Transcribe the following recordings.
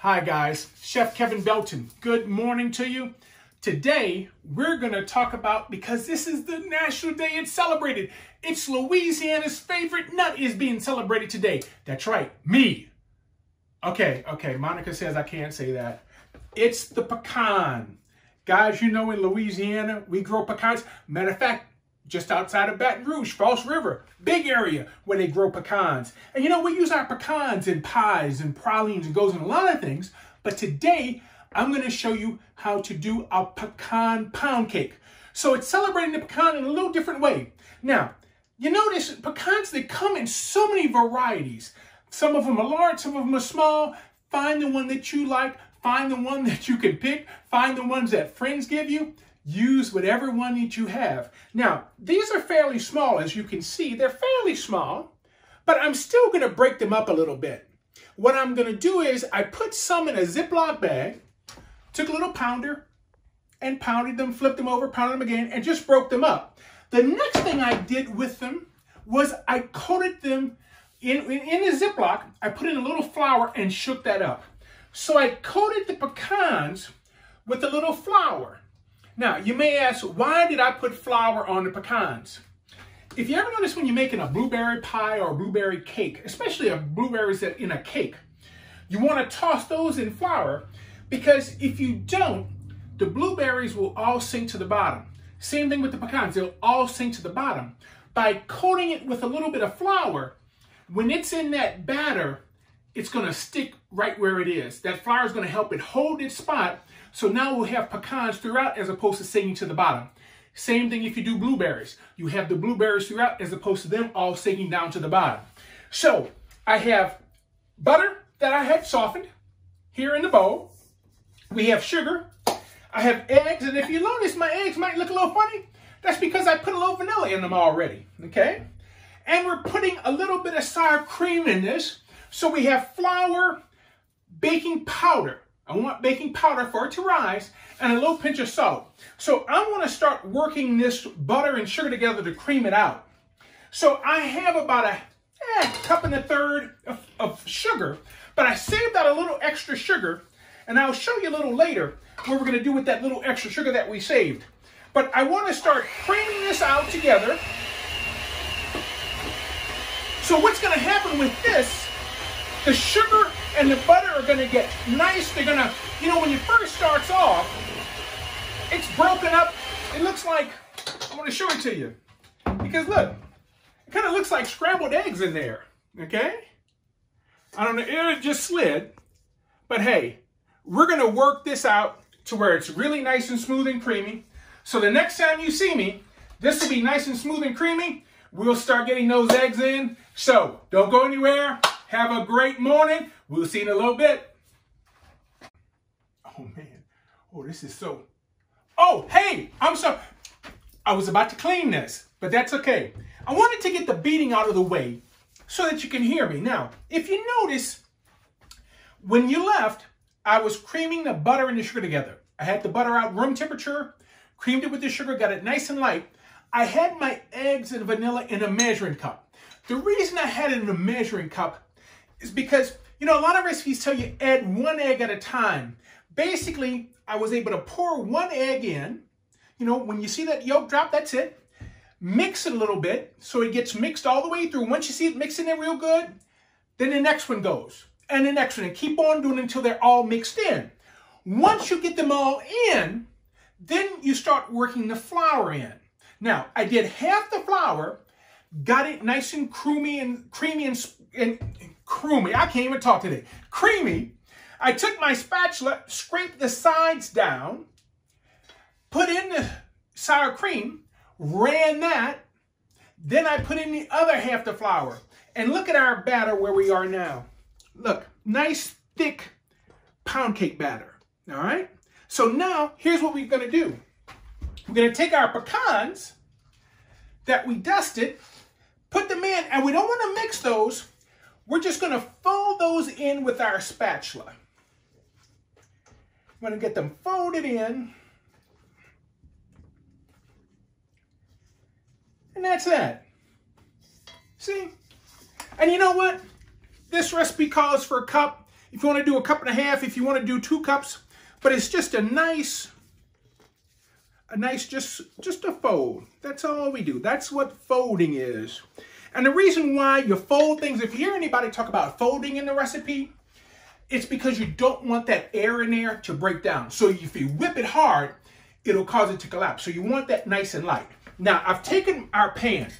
Hi guys, Chef Kevin Belton. Good morning to you. Today, we're gonna talk about, because this is the national day it's celebrated. It's Louisiana's favorite nut is being celebrated today. That's right, me. Okay, Monica says I can't say that. It's the pecan. Guys, you know in Louisiana, we grow pecans. Matter of fact, just outside of Baton Rouge, False River, big area where they grow pecans. And you know, we use our pecans in pies and pralines and goes in a lot of things. But today, I'm gonna show you how to do a pecan pound cake. So it's celebrating the pecan in a little different way. Now, you notice pecans, they come in so many varieties. Some of them are large, some of them are small. Find the one that you like, find the one that you can pick, find the ones that friends give you. Use whatever one that you have. Now, these are fairly small, as you can see. They're fairly small, but I'm still going to break them up a little bit. What I'm going to do is I put some in a Ziploc bag, took a little pounder, and pounded them, flipped them over, pounded them again, and just broke them up. The next thing I did with them was I coated them in a Ziploc. I put in a little flour and shook that up. So I coated the pecans with a little flour. Now, you may ask, why did I put flour on the pecans? If you ever notice when you're making a blueberry pie or a blueberry cake, especially a blueberries in a cake, you want to toss those in flour, because if you don't, the blueberries will all sink to the bottom. Same thing with the pecans, they'll all sink to the bottom. By coating it with a little bit of flour, when it's in that batter, it's going to stick right where it is. That flour is going to help it hold its spot. So now we'll have pecans throughout as opposed to sinking to the bottom. Same thing if you do blueberries. You have the blueberries throughout as opposed to them all sinking down to the bottom. So I have butter that I had softened here in the bowl. We have sugar. I have eggs. And if you notice, my eggs might look a little funny. That's because I put a little vanilla in them already. Okay? And we're putting a little bit of sour cream in this. So we have flour, baking powder. I want baking powder for it to rise, and a little pinch of salt. So I want to start working this butter and sugar together to cream it out. So I have about a cup and a third of sugar, but I saved out a little extra sugar, and I'll show you a little later what we're going to do with that little extra sugar that we saved. But I want to start creaming this out together. So what's going to happen with this, the sugar and the butter are going to get nice. They're going to, you know, when it first starts off, it's broken up. It looks like, I want to show it to you. Because look, it kind of looks like scrambled eggs in there. Okay? I don't know, it just slid. But hey, we're going to work this out to where it's really nice and smooth and creamy. So the next time you see me, this will be nice and smooth and creamy. We'll start getting those eggs in. So don't go anywhere. Have a great morning. We'll see you in a little bit. Oh, man. Oh, this is so... Oh, hey, I'm sorry. I was about to clean this, but that's okay. I wanted to get the beating out of the way so that you can hear me. Now, if you notice, when you left, I was creaming the butter and the sugar together. I had the butter out room temperature, creamed it with the sugar, got it nice and light. I had my eggs and vanilla in a measuring cup. The reason I had it in a measuring cup is because, you know, a lot of recipes tell you add one egg at a time. Basically, I was able to pour one egg in. You know, when you see that yolk drop, that's it. Mix it a little bit so it gets mixed all the way through. Once you see it mixing it real good, then the next one goes. And the next one. And keep on doing it until they're all mixed in. Once you get them all in, then you start working the flour in. Now, I did half the flour, got it nice and creamy and creamy and creamy. I can't even talk today. Creamy. I took my spatula, scraped the sides down, put in the sour cream, ran that. Then I put in the other half the flour. And look at our batter where we are now. Look, nice, thick pound cake batter. All right? So now, here's what we're going to do. We're going to take our pecans that we dusted, put them in, and we don't want to mix those. We're just going to fold those in with our spatula. I'm going to get them folded in. And that's that. See? And you know what? This recipe calls for a cup. If you want to do a cup and a half, if you want to do 2 cups, but it's just a nice just a fold. That's all we do. That's what folding is. And the reason why you fold things, if you hear anybody talk about folding in the recipe, it's because you don't want that air in there to break down. So if you whip it hard, it'll cause it to collapse. So you want that nice and light. Now, I've taken our pan.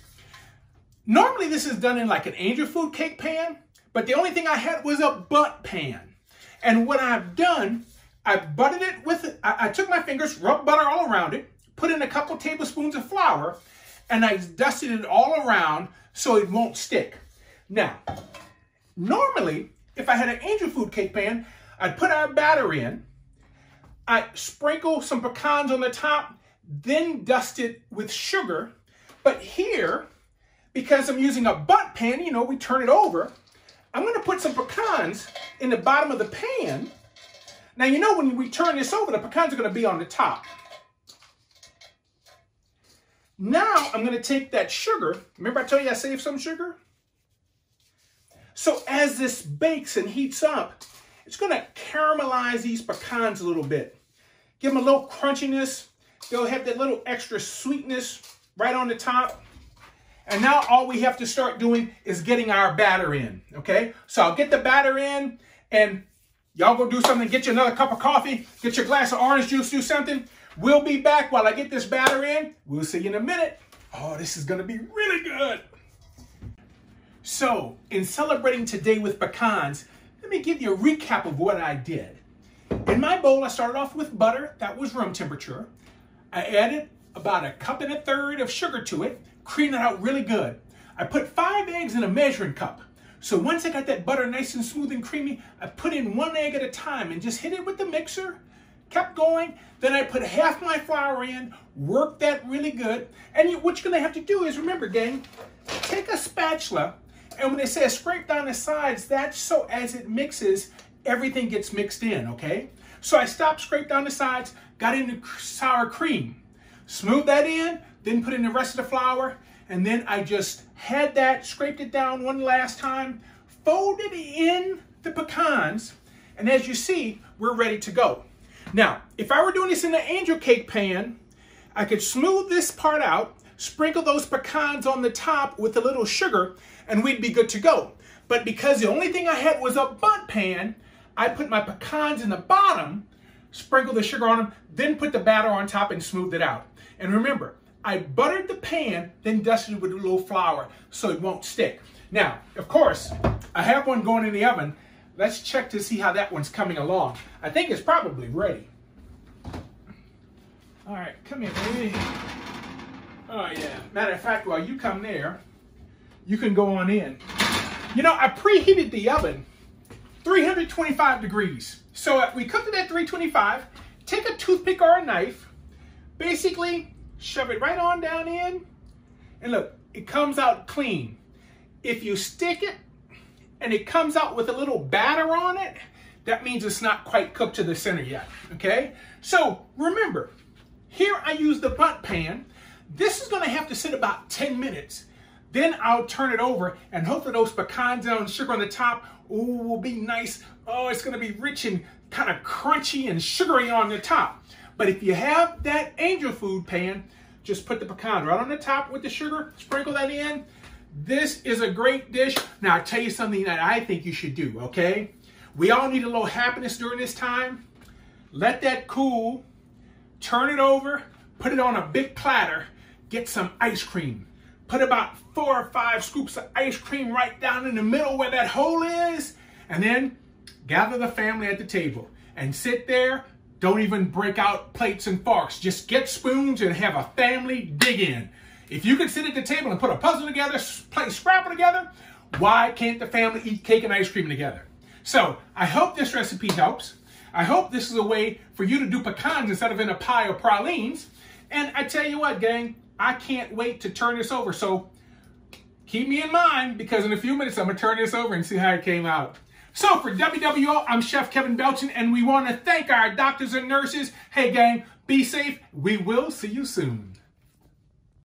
Normally, this is done in like an angel food cake pan, but the only thing I had was a Bundt pan. And what I've done, I buttered it with, I took my fingers, rubbed butter all around it, put in a couple tablespoons of flour, and I dusted it all around so it won't stick. Now, normally, if I had an angel food cake pan, I'd put our batter in, I'd sprinkle some pecans on the top, then dust it with sugar. But here, because I'm using a Bundt pan, you know, we turn it over, I'm going to put some pecans in the bottom of the pan. Now, you know, when we turn this over, the pecans are going to be on the top. Now, I'm going to take that sugar. Remember I told you I saved some sugar? So as this bakes and heats up, it's going to caramelize these pecans a little bit. Give them a little crunchiness. They'll have that little extra sweetness right on the top. And now all we have to start doing is getting our batter in, okay? So I'll get the batter in, and y'all go do something. Get you another cup of coffee. Get your glass of orange juice. Do something. We'll be back while I get this batter in. We'll see you in a minute. Oh, this is going to be really good. So, in celebrating today with pecans, let me give you a recap of what I did. In my bowl, I started off with butter. That was room temperature. I added about 1.3 cups of sugar to it, creamed it out really good. I put 5 eggs in a measuring cup. So once I got that butter nice and smooth and creamy, I put in 1 egg at a time and just hit it with the mixer, kept going. Then I put half my flour in, worked that really good. And what you're gonna have to do is, remember gang, take a spatula, and when it says scrape down the sides, that's so as it mixes, everything gets mixed in, okay? So I stopped, scraped down the sides, got in the sour cream, smoothed that in, then put in the rest of the flour, and then I just had that, scraped it down one last time, folded in the pecans, and as you see, we're ready to go. Now, if I were doing this in the angel cake pan, I could smooth this part out, sprinkle those pecans on the top with a little sugar, and we'd be good to go. But because the only thing I had was a Bundt pan, I put my pecans in the bottom, sprinkled the sugar on them, then put the batter on top and smoothed it out. And remember, I buttered the pan, then dusted it with a little flour so it won't stick. Now, of course, I have one going in the oven. Let's check to see how that one's coming along. I think it's probably ready. All right, come here, baby. Oh, yeah. Matter of fact, while you come there, you can go on in. You know, I preheated the oven 325 degrees. So we cooked it at 325. Take a toothpick or a knife, basically shove it right on down in, and look, it comes out clean. If you stick it and it comes out with a little batter on it, that means it's not quite cooked to the center yet, okay? So remember, here I use the Bundt pan. This is gonna have to sit about 10 minutes. Then I'll turn it over, and hopefully those pecans and sugar on the top, ooh, will be nice. Oh, it's gonna be rich and kind of crunchy and sugary on the top. But if you have that angel food pan, just put the pecan right on the top with the sugar, sprinkle that in. This is a great dish. Now, I'll tell you something that I think you should do, okay? We all need a little happiness during this time. Let that cool, turn it over, put it on a big platter, get some ice cream. Put about 4 or 5 scoops of ice cream right down in the middle where that hole is, and then gather the family at the table and sit there. Don't even break out plates and forks. Just get spoons and have a family dig in. If you can sit at the table and put a puzzle together, play Scrabble together, why can't the family eat cake and ice cream together? So I hope this recipe helps. I hope this is a way for you to do pecans instead of in a pie or pralines. And I tell you what, gang, I can't wait to turn this over. So keep me in mind, because in a few minutes I'm going to turn this over and see how it came out. So for WWO, I'm Chef Kevin Belton, and we want to thank our doctors and nurses. Hey gang, be safe. We will see you soon.